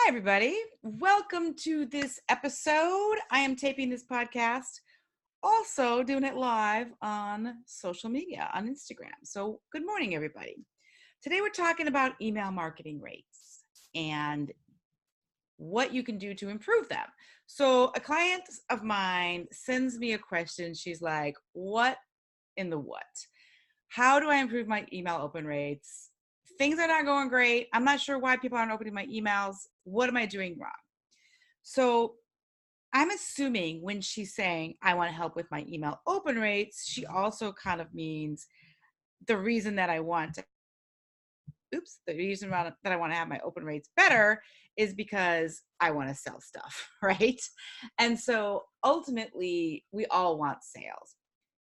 Hi, everybody. Welcome to this episode. I am taping this podcast, also doing it live on social media, on Instagram. So, good morning, everybody. Today, we're talking about email marketing rates and what you can do to improve them. So, a client of mine sends me a question. She's like, what in the what? How do I improve my email open rates? Things are not going great. I'm not sure why people aren't opening my emails. What am I doing wrong? So I'm assuming when she's saying, I want to help with my email open rates, she also kind of means the reason that I want to, the reason that I want to have my open rates better is because I want to sell stuff, right? And so ultimately, we all want sales.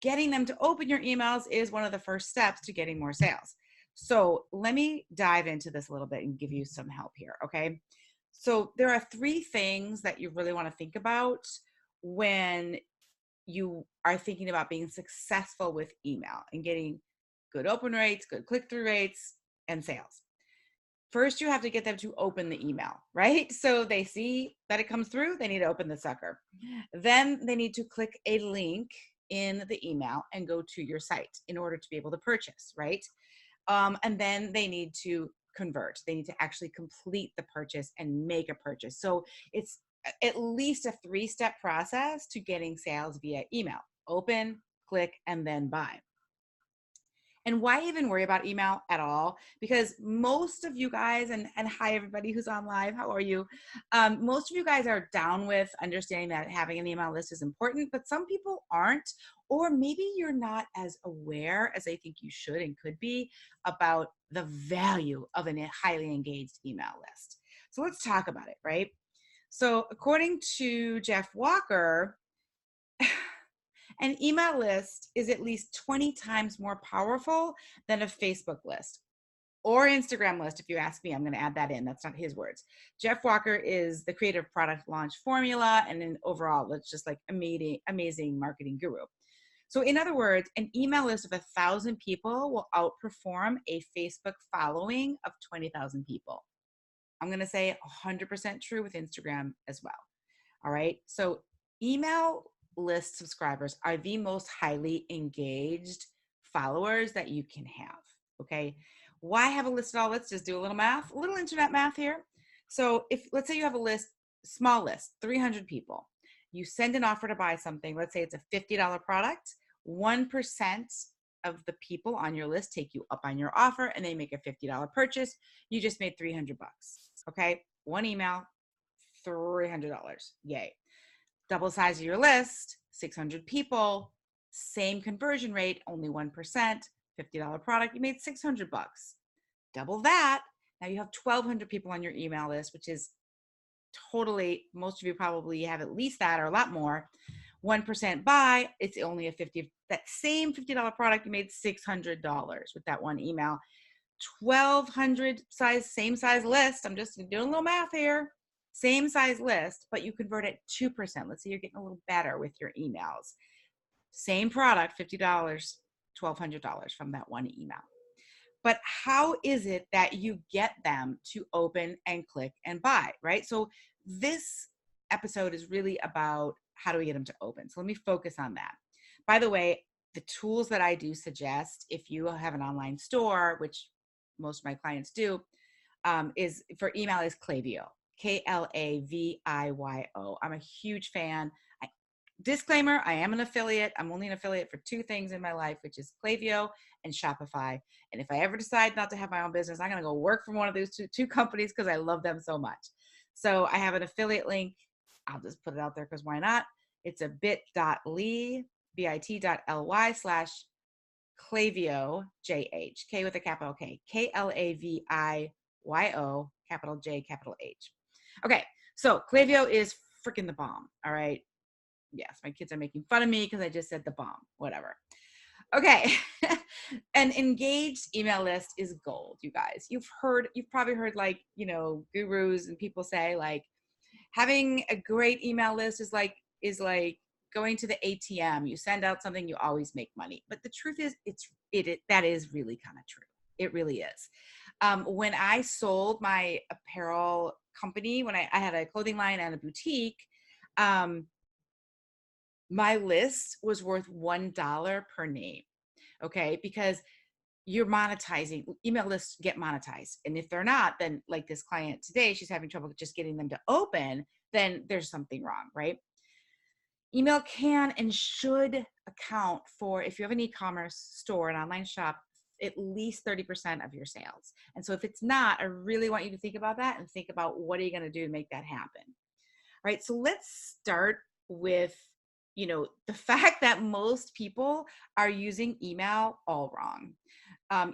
Getting them to open your emails is one of the first steps to getting more sales. So let me dive into this a little bit and give you some help here, okay? So there are three things that you really want to think about when you are thinking about being successful with email and getting good open rates, good click-through rates, and sales. First, you have to get them to open the email, right? So they see that it comes through, they need to open the sucker. Then they need to click a link in the email and go to your site in order to be able to purchase, right? And then they need to convert. They need to actually complete the purchase and make a purchase. So it's at least a 3-step process to getting sales via email: open, click, and then buy. And why even worry about email at all? Because most of you guys, and hi everybody who's on live, how are you? Most of you guys are down with understanding that having an email list is important, but some people aren't, or maybe you're not as aware as I think you should and could be about the value of a highly engaged email list. So let's talk about it, right? So according to Jeff Walker, an email list is at least 20 times more powerful than a Facebook list or Instagram list. If you ask me, I'm going to add that in. That's not his words. Jeff Walker is the creator of Product Launch Formula, and then overall, it's just like amazing marketing guru. So in other words, an email list of 1,000 people will outperform a Facebook following of 20,000 people. I'm going to say 100% true with Instagram as well. All right. So email list subscribers are the most highly engaged followers that you can have. Okay. Why have a list at all? Let's just do a little math, a little internet math here. So if, let's say you have a list, small list, 300 people, you send an offer to buy something. Let's say it's a $50 product. 1% of the people on your list take you up on your offer and they make a $50 purchase. You just made $300. Okay. One email, $300. Yay. Double size of your list, 600 people, same conversion rate, only 1%, $50 product, you made $600. Double that, now you have 1,200 people on your email list, which is totally, most of you probably have at least that or a lot more. 1% buy, it's only a that same $50 product, you made $600 with that one email. 1,200 size, same size list, I'm just doing a little math here. Same size list, but you convert at 2%. Let's say you're getting a little better with your emails. Same product, $50, $1,200 from that one email. But how is it that you get them to open and click and buy, right? So this episode is really about how do we get them to open. So let me focus on that. By the way, the tools that I do suggest, if you have an online store, which most of my clients do, is for email is Klaviyo. Klaviyo. I'm a huge fan. Disclaimer, I am an affiliate. I'm only an affiliate for 2 things in my life, which is Klaviyo and Shopify. And if I ever decide not to have my own business, I'm going to go work for one of those two companies because I love them so much. So I have an affiliate link. I'll just put it out there because why not? It's a bit.ly, bit.ly/Klaviyo, JH, K with a capital K, Klaviyo, capital J, capital H. Okay, so Klaviyo is freaking the bomb, all right? Yes, my kids are making fun of me because I just said the bomb, whatever. Okay, an engaged email list is gold, you guys. You've probably heard like, gurus and people say like having a great email list is like going to the ATM. You send out something, you always make money. But the truth is that is really kind of true. It really is. When I sold my apparel company, when I had a clothing line and a boutique, my list was worth $1 per name. Okay. Because you're monetizing, email lists get monetized. And if they're not, then like this client today, she's having trouble just getting them to open, then there's something wrong, right? Email can and should account for, if you have an e-commerce store, an online shop, at least 30% of your sales. And so if it's not, I really want you to think about that and think about what are you going to do to make that happen. All right. So let's start with, the fact that most people are using email all wrong.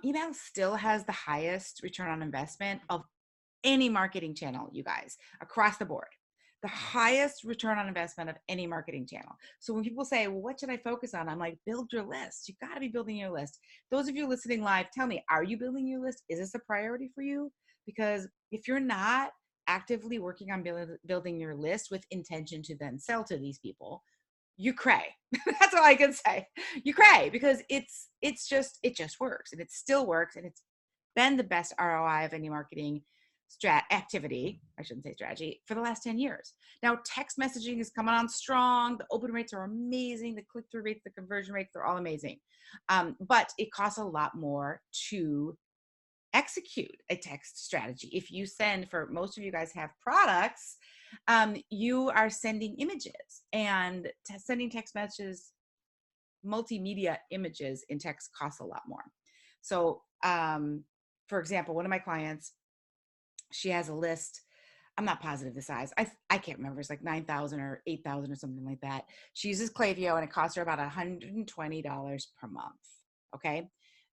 Email still has the highest return on investment of any marketing channel, you guys, across the board. The highest return on investment of any marketing channel. So when people say, well, what should I focus on? I'm like, build your list. You got to be building your list. Those of you listening live, tell me, are you building your list? Is this a priority for you? Because if you're not actively working on building your list with intention to then sell to these people, you cray. That's all I can say. You cray, because it just works, and it still works, and it's been the best ROI of any marketing activity, I shouldn't say strategy, for the last 10 years. Now, text messaging is coming on strong. The open rates are amazing. The click-through rates, the conversion rates, they're all amazing. But it costs a lot more to execute a text strategy. If you send, for most of you guys have products, you are sending images, and sending text messages, multimedia images in text costs a lot more. So, for example, one of my clients, she has a list. I'm not positive the size. I can't remember. It's like 9,000 or 8,000 or something like that. She uses Klaviyo, and it costs her about $120 per month. Okay.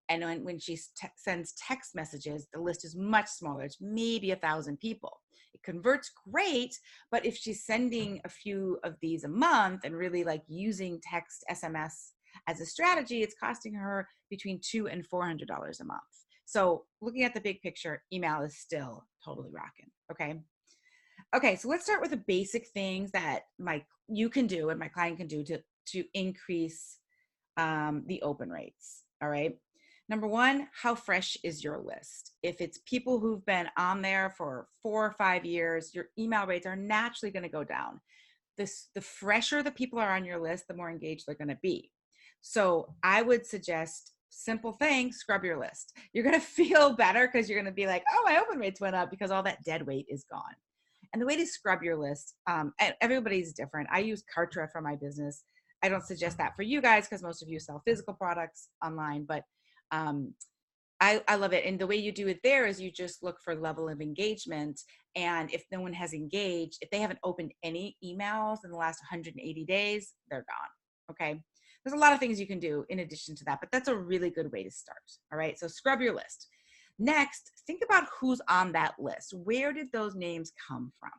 And when she sends text messages, the list is much smaller. It's maybe 1,000 people. It converts great, but if she's sending a few of these a month and really like using text SMS as a strategy, it's costing her between $200 and $400 a month. So looking at the big picture, email is still totally rocking. Okay. Okay. So let's start with the basic things that you can do and my client can do to increase the open rates. All right. Number one, how fresh is your list? If it's people who've been on there for 4 or 5 years, your email rates are naturally going to go down. The fresher the people are on your list, the more engaged they're going to be. So I would suggest simple thing, scrub your list. You're going to feel better because you're going to be like, oh, my open rates went up because all that dead weight is gone. And the way to scrub your list, and everybody's different. I use Kartra for my business. I don't suggest that for you guys because most of you sell physical products online, but I love it. And the way you do it there is you just look for level of engagement. And if no one has engaged, if they haven't opened any emails in the last 180 days, they're gone. Okay. There's a lot of things you can do in addition to that, but that's a really good way to start. All right. So scrub your list. Next, think about who's on that list. Where did those names come from?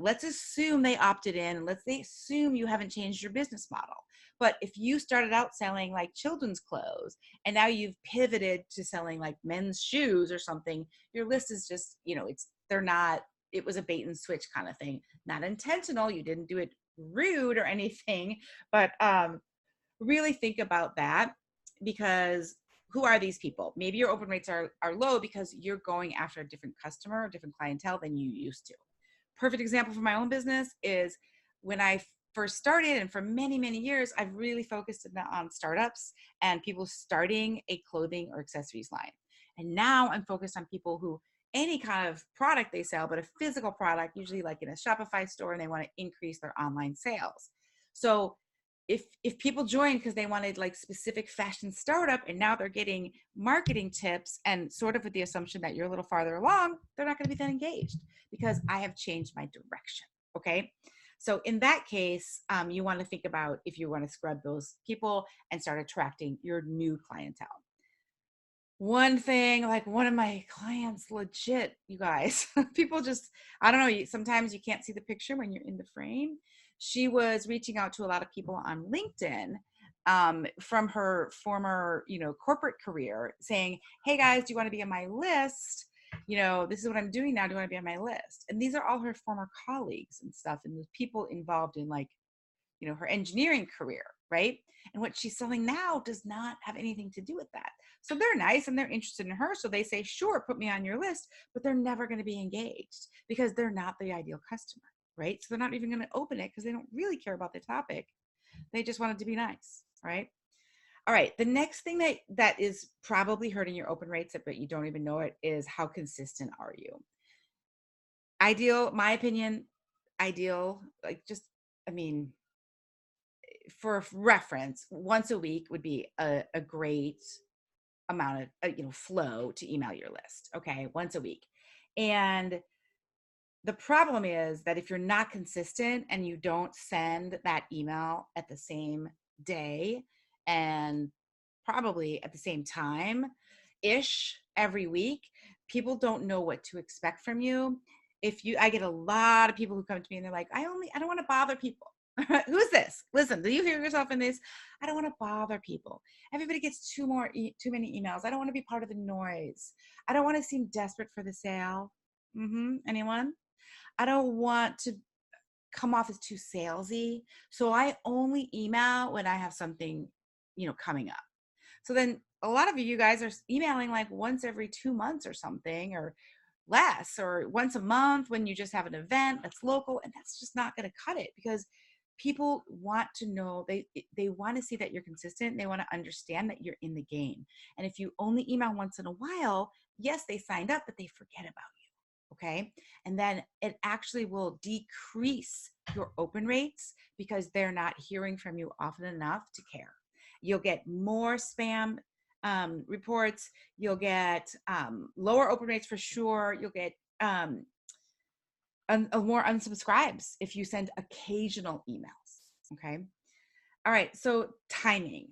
Let's assume they opted in, and let's assume you haven't changed your business model. But if you started out selling like children's clothes and now you've pivoted to selling like men's shoes or something, your list is just, it was a bait and switch kind of thing. Not intentional. You didn't do it rude or anything, but really think about that, because who are these people? Maybe your open rates are low because you're going after a different customer, a different clientele than you used to. Perfect example for my own business is when I first started, and for many, many years, I've really focused on startups and people starting a clothing or accessories line. And now I'm focused on people who, any kind of product they sell, but a physical product, usually like in a Shopify store, and they want to increase their online sales. So if people join because they wanted like specific fashion startup, and now they're getting marketing tips and sort of with the assumption that you're a little farther along, they're not going to be that engaged because I have changed my direction. Okay. So in that case, you want to think about if you want to scrub those people and start attracting your new clientele. One thing, like one of my clients, legit, you guys, people just, I don't know, sometimes you can't see the picture when you're in the frame. She was reaching out to a lot of people on LinkedIn from her former, corporate career, saying, hey guys, do you want to be on my list? This is what I'm doing now. Do you want to be on my list? And these are all her former colleagues and stuff, and the people involved in like her engineering career, right? And what she's selling now does not have anything to do with that. So they're nice and they're interested in her. So they say, sure, put me on your list, but they're never going to be engaged because they're not the ideal customer, right? So they're not even going to open it because they don't really care about the topic. They just want it to be nice, right? All right. The next thing that is probably hurting your open rates, but you don't even know it, is how consistent are you? Ideal, my opinion, ideal, like just, I mean, for reference, once a week would be a great amount of flow to email your list. Okay, once a week. And the problem is that if you're not consistent and you don't send that email at the same day and probably at the same time ish every week, people don't know what to expect from you. I get a lot of people who come to me and they're like, I don't want to bother people. Who's this? Listen, do you hear yourself in this? I don't want to bother people. Everybody gets too many emails. I don't want to be part of the noise. I don't want to seem desperate for the sale. Anyone? I don't want to come off as too salesy. So I only email when I have something, coming up. So then a lot of you guys are emailing like once every 2 months or something, or less, or once a month when you just have an event that's local, and that's just not going to cut it because people want to know, they want to see that you're consistent. They want to understand that you're in the game. And if you only email once in a while, yes, they signed up, but they forget about you. Okay. And then it actually will decrease your open rates because they're not hearing from you often enough to care. You'll get more spam reports. You'll get lower open rates for sure. You'll get more unsubscribes if you send occasional emails. Okay. All right. So timing.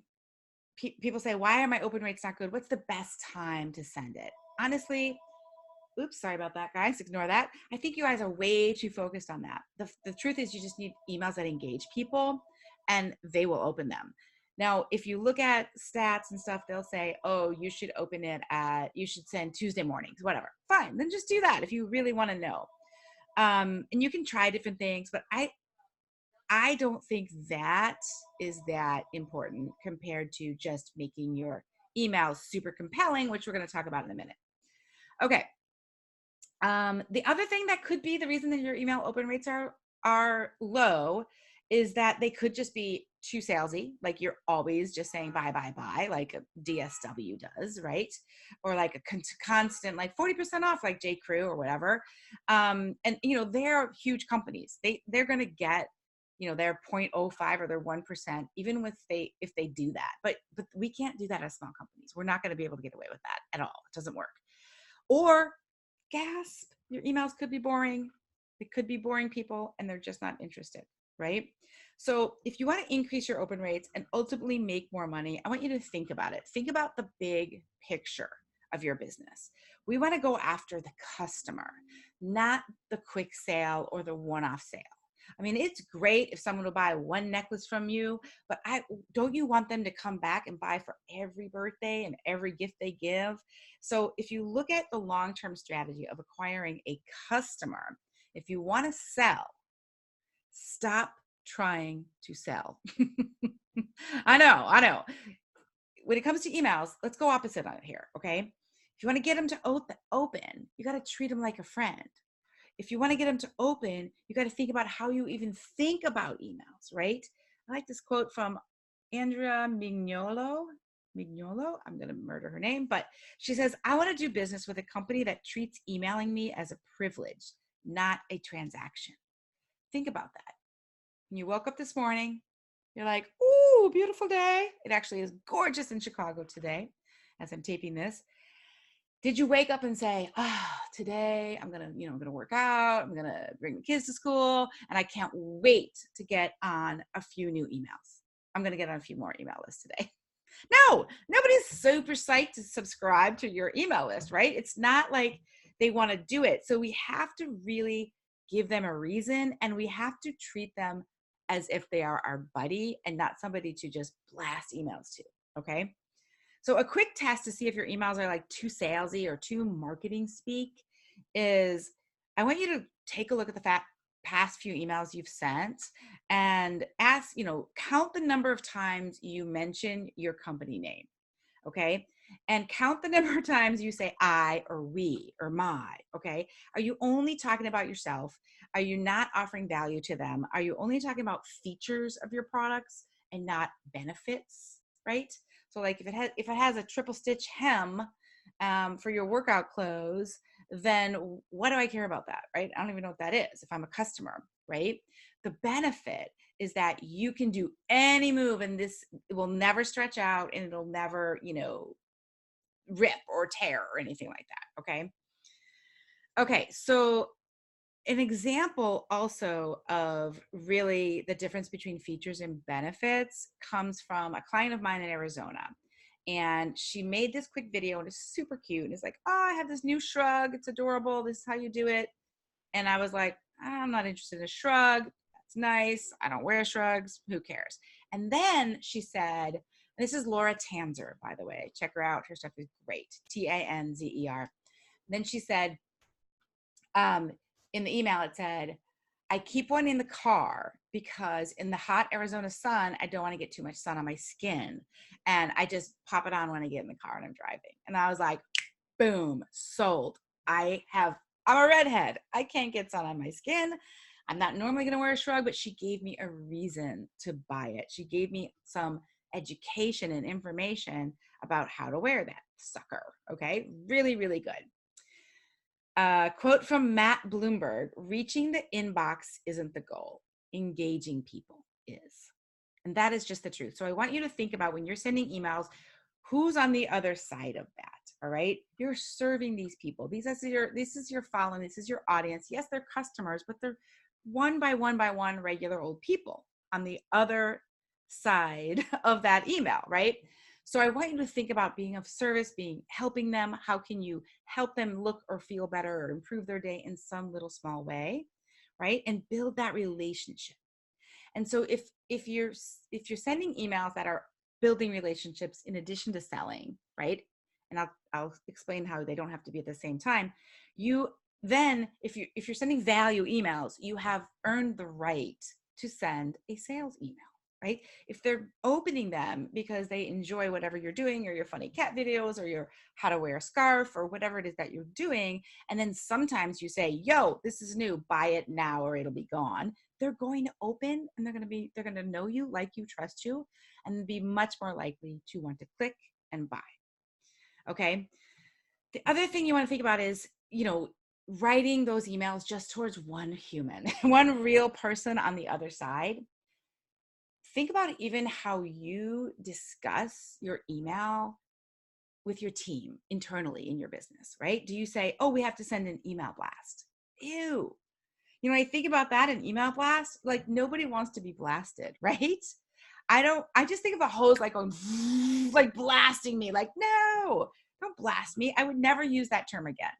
People say, why are my open rates not good? What's the best time to send it? Honestly, oops, sorry about that, guys. Ignore that. I think you guys are way too focused on that. The truth is you just need emails that engage people and they will open them. Now, if you look at stats and stuff, they'll say, oh, you should send Tuesday mornings, whatever. Fine, then just do that if you really want to know. And you can try different things, but I don't think that is that important compared to just making your emails super compelling, which we're going to talk about in a minute. Okay. The other thing that could be the reason that your email open rates are low is that they could just be too salesy. Like you're always just saying buy, buy, buy, like a DSW does, right? Or like a constant, like 40% off, like J. Crew or whatever. And they're huge companies. They're going to get, their 0.05 or their 1%, even if they do that. But we can't do that as small companies. We're not going to be able to get away with that at all. It doesn't work. Or gasp, your emails could be boring. They could be boring people and they're just not interested, right? So if you want to increase your open rates and ultimately make more money, I want you to think about it. Think about the big picture of your business. We want to go after the customer, not the quick sale or the one-off sale. I mean, it's great if someone will buy one necklace from you, but don't you want them to come back and buy for every birthday and every gift they give? So if you look at the long-term strategy of acquiring a customer, if you want to sell, stop trying to sell. I know. When it comes to emails, let's go opposite on it here, okay? If you want to get them to open, you got to treat them like a friend. If you want to get them to open, you got to think about how you even think about emails, right? I like this quote from Andrea Mignolo. I'm going to murder her name, but she says, I want to do business with a company that treats emailing me as a privilege, not a transaction. Think about that. When you woke up this morning, you're like, ooh, beautiful day. It actually is gorgeous in Chicago today as I'm taping this. Did you wake up and say, today I'm going to work out. I'm going to bring the kids to school and I can't wait to get on a few new emails. I'm going to get on a few more email lists today. No, nobody's super psyched to subscribe to your email list, right? It's not like they want to do it. So we have to really give them a reason and we have to treat them as if they are our buddy and not somebody to just blast emails to, okay? So a quick test to see if your emails are like too salesy or too marketing speak is I want you to take a look at the fact past few emails you've sent and ask, count the number of times you mention your company name. Okay. And count the number of times you say I or we or my. Okay. Are you only talking about yourself? Are you not offering value to them? Are you only talking about features of your products and not benefits? Right. So like if it has a triple stitch hem for your workout clothes, then what do I care about that? Right. I don't even know what that is if I'm a customer. Right. The benefit is that you can do any move and this will never stretch out and it'll never, rip or tear or anything like that. Okay. Okay. So an example also of really the difference between features and benefits comes from a client of mine in Arizona. And she made this quick video and it's super cute. And it's like, oh, I have this new shrug. It's adorable. This is how you do it. And I was like, I'm not interested in a shrug. That's nice. I don't wear shrugs. Who cares? And then she said, this is Laura Tanzer, by the way. Check her out. Her stuff is great. Tanzer. Then she said, um, in the email, it said, I keep one in the car because in the hot Arizona sun, I don't want to get too much sun on my skin. And I just pop it on when I get in the car and I'm driving. And I was like, boom, sold. I'm a redhead. I can't get sun on my skin. I'm not normally going to wear a shrug, but she gave me a reason to buy it. She gave me some education and information about how to wear that sucker. Okay. Really, really good. Quote from Matt Bloomberg, reaching the inbox isn't the goal. Engaging people is. And that is just the truth. So I want you to think about when you're sending emails, who's on the other side of that? All right. You're serving these people. This is your following. This is your audience. Yes, they're customers, but they're one by one regular old people on the other side of that email, right? So I want you to think about being of service, helping them. How can you help them look or feel better or improve their day in some little small way, right? And build that relationship. And so if you're sending emails that are building relationships in addition to selling, right? And I'll explain how they don't have to be at the same time. You then if you're sending value emails, you have earned the right to send a sales email, right? If they're opening them because they enjoy whatever you're doing or your funny cat videos or your how to wear a scarf or whatever it is that you're doing, and then sometimes you say, yo, this is new, buy it now or it'll be gone, they're going to open and they're going to know you, like you, trust you, and be much more likely to want to click and buy. Okay. The other thing you want to think about is, writing those emails just towards one human, one real person on the other side. Think about even how you discuss your email with your team internally in your business, right? Do you say, oh, we have to send an email blast? Ew. I think about that, an email blast, like nobody wants to be blasted, right? I just think of a hose like going, like blasting me, like, no, don't blast me. I would never use that term again.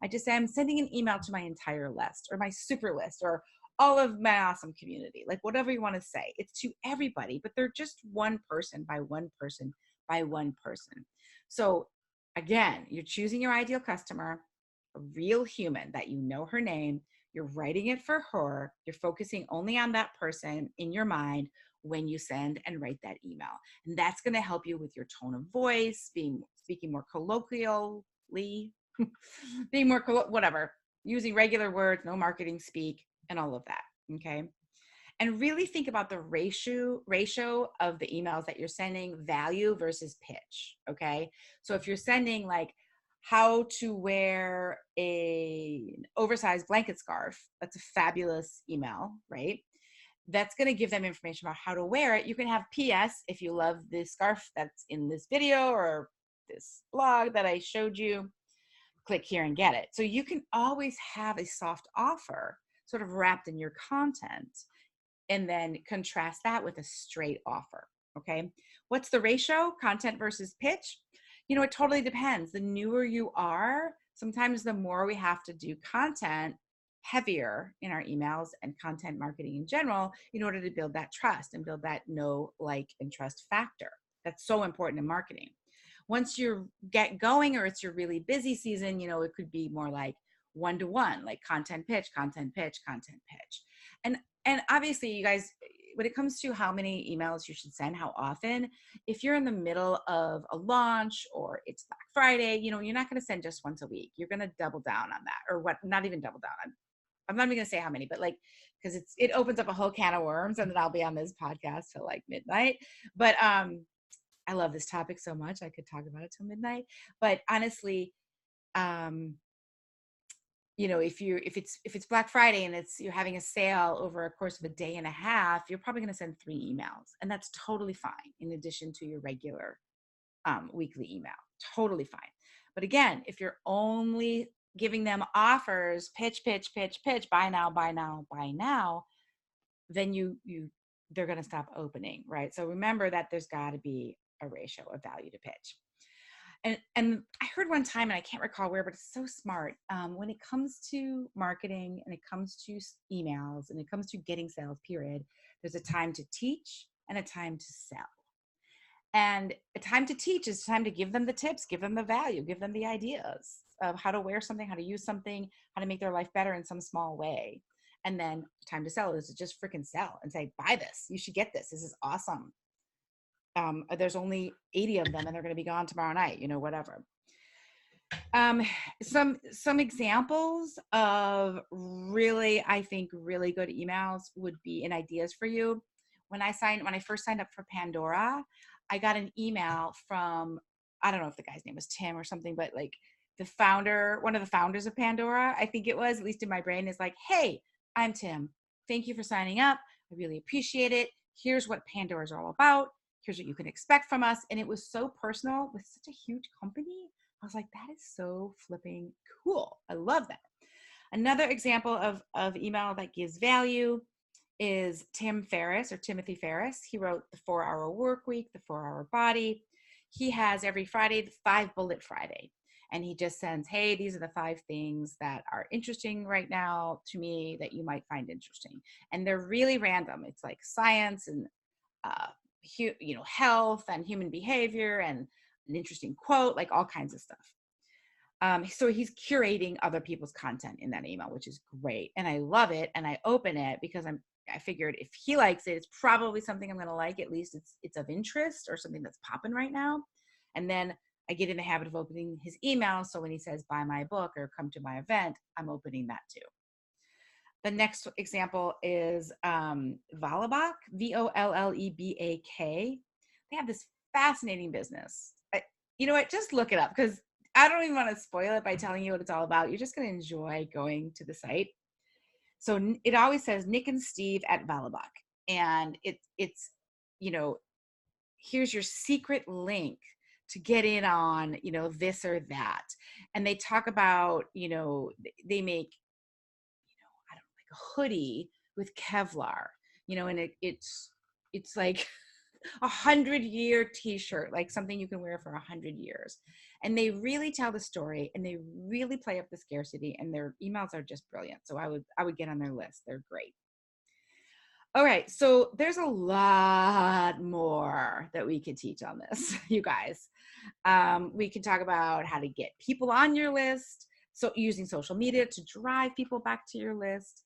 I just say I'm sending an email to my entire list or my super list or all of my awesome community, like whatever you want to say. It's to everybody, but they're just one person by one person by one person. So again, you're choosing your ideal customer, a real human that you know her name. You're writing it for her. You're focusing only on that person in your mind when you send and write that email. And that's going to help you with your tone of voice, speaking more colloquially, being more, whatever, using regular words, no marketing speak, and all of that. Okay. And really think about the ratio of the emails that you're sending, value versus pitch. Okay. So if you're sending like how to wear an oversized blanket scarf, that's a fabulous email, right? That's going to give them information about how to wear it. You can have PS if you love the scarf that's in this video or this blog that I showed you, click here and get it. So you can always have a soft offer sort of wrapped in your content and then contrast that with a straight offer. Okay. What's the ratio? Content versus pitch? It totally depends. The newer you are, sometimes the more we have to do content heavier in our emails and content marketing in general in order to build that trust and build that know, like, and trust factor. That's so important in marketing. Once you get going or it's your really busy season, it could be more like one-to-one, like content pitch, content pitch, content pitch. And obviously, you guys, when it comes to how many emails you should send, how often, if you're in the middle of a launch or it's Black Friday, you're not going to send just once a week. You're going to double down on that, or what? Not even double down. I'm not even going to say how many, but like, because it opens up a whole can of worms, and then I'll be on this podcast till like midnight. But I love this topic so much. I could talk about it till midnight. But honestly, um, if it's Black Friday and you're having a sale over a course of a day and a half, you're probably going to send 3 emails, and that's totally fine. In addition to your regular weekly email, totally fine. But again, if you're only giving them offers, pitch, pitch, pitch, pitch, buy now, buy now, buy now, then they're going to stop opening, right? So remember that there's got to be a ratio of value to pitch. And I heard one time, and I can't recall where, but it's so smart. When it comes to marketing and it comes to emails and it comes to getting sales, period, there's a time to teach and a time to sell. And a time to teach is time to give them the tips, give them the value, give them the ideas of how to wear something, how to use something, how to make their life better in some small way. And then time to sell is to just freaking sell and say, buy this. You should get this. This is awesome. There's only 80 of them and they're going to be gone tomorrow night, whatever. Some examples of really, I think, really good emails would be in ideas for you. When I first signed up for Pandora, I got an email from, I don't know if the guy's name was Tim or something, but like one of the founders of Pandora, I think it was, at least in my brain, is like, hey, I'm Tim. Thank you for signing up. I really appreciate it. Here's what Pandora is all about. Here's what you can expect from us. And it was so personal with such a huge company. I was like, that is so flipping cool. I love that. Another example of email that gives value is Tim Ferriss, or Timothy Ferriss. He wrote The 4-Hour Work Week, The 4-Hour Body. He has every Friday the 5-Bullet Friday. And he just sends, hey, these are the 5 things that are interesting right now to me that you might find interesting. And they're really random. It's like science and health and human behavior and an interesting quote, like all kinds of stuff. So he's curating other people's content in that email, which is great. And I love it. And I open it because I figured if he likes it, it's probably something I'm going to like. At least it's of interest or something that's popping right now. And then I get in the habit of opening his email. So when he says, buy my book or come to my event, I'm opening that too. The next example is Vollebak, Vollebak. They have this fascinating business. You know what? Just look it up because I don't even want to spoil it by telling you what it's all about. You're just going to enjoy going to the site. So it always says Nick and Steve at Vollebak. And it's, here's your secret link to get in on, this or that. And they talk about, they make, a hoodie with Kevlar, and it's like 100-year t-shirt, like something you can wear for 100 years. And they really tell the story and they really play up the scarcity, and their emails are just brilliant. So I would get on their list. They're great. All right. So there's a lot more that we could teach on this, you guys. We can talk about how to get people on your list. So using social media to drive people back to your list.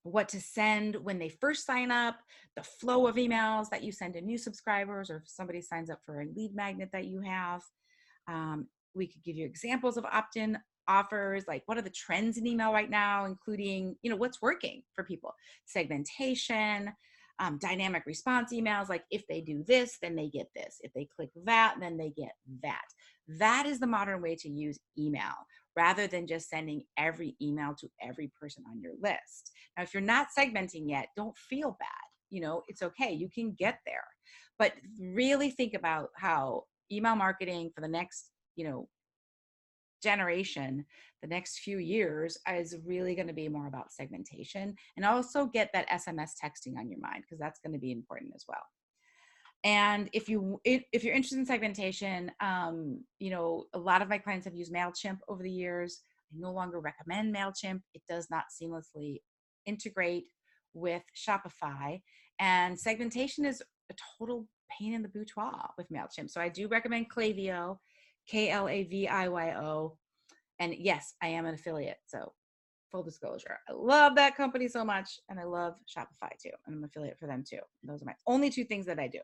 What to send when they first sign up, the flow of emails that you send to new subscribers, or if somebody signs up for a lead magnet that you have. We could give you examples of opt-in offers, like what are the trends in email right now, including, what's working for people, segmentation, dynamic response emails, like if they do this, then they get this. If they click that, then they get that. That is the modern way to use email, rather than just sending every email to every person on your list. Now, if you're not segmenting yet, don't feel bad. It's okay. You can get there. But really think about how email marketing for the next, generation, the next few years, is really going to be more about segmentation, and also get that SMS texting on your mind, because that's going to be important as well. And if you're interested in segmentation, a lot of my clients have used MailChimp over the years. I no longer recommend MailChimp. It does not seamlessly integrate with Shopify, and segmentation is a total pain in the boudoir with MailChimp. So I do recommend Klaviyo, Klaviyo. And yes, I am an affiliate. So full disclosure. I love that company so much, and I love Shopify too. And I'm an affiliate for them too. Those are my only two things that I do.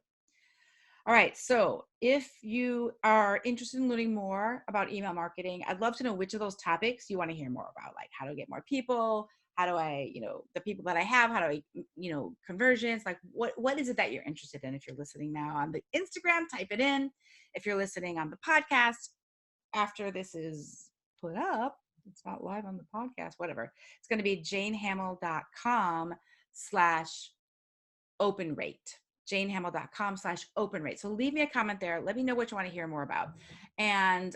All right. So if you are interested in learning more about email marketing, I'd love to know which of those topics you want to hear more about, like how to get more people, how do I, the people that I have, how do I, conversions, like what is it that you're interested in? If you're listening now on the Instagram, type it in. If you're listening on the podcast, after this is put up, it's not live on the podcast, whatever. It's going to be janehamill.com/open rate. janehamill.com/open rate. So leave me a comment there. Let me know what you want to hear more about. And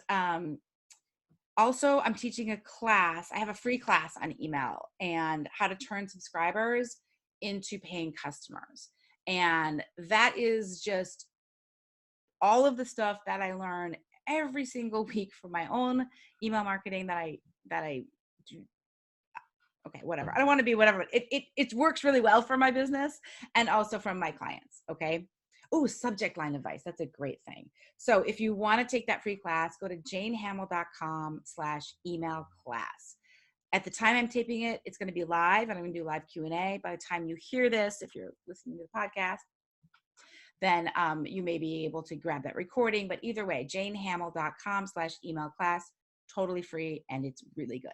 also, I'm teaching a class. I have a free class on email and how to turn subscribers into paying customers. And that is just all of the stuff that I learn every single week from my own email marketing that I do. Okay, whatever. I don't want to be whatever. It works really well for my business and also from my clients. Okay. Oh, subject line advice. That's a great thing. So if you want to take that free class, go to janehamill.com/email class. At the time I'm taping it, it's going to be live, and I'm going to do live Q&A. By the time you hear this, if you're listening to the podcast, then you may be able to grab that recording. But either way, janehamill.com/email class, totally free, and it's really good.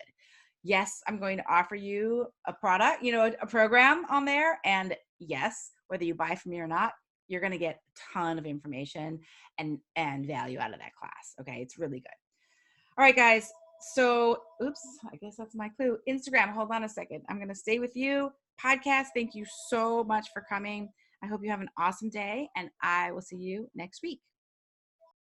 Yes, I'm going to offer you a product, a program on there. And yes, whether you buy from me or not, you're going to get a ton of information and value out of that class. Okay. It's really good. All right, guys. So, oops, I guess that's my clue. Instagram, hold on a second. I'm going to stay with you. Podcast, thank you so much for coming. I hope you have an awesome day, and I will see you next week.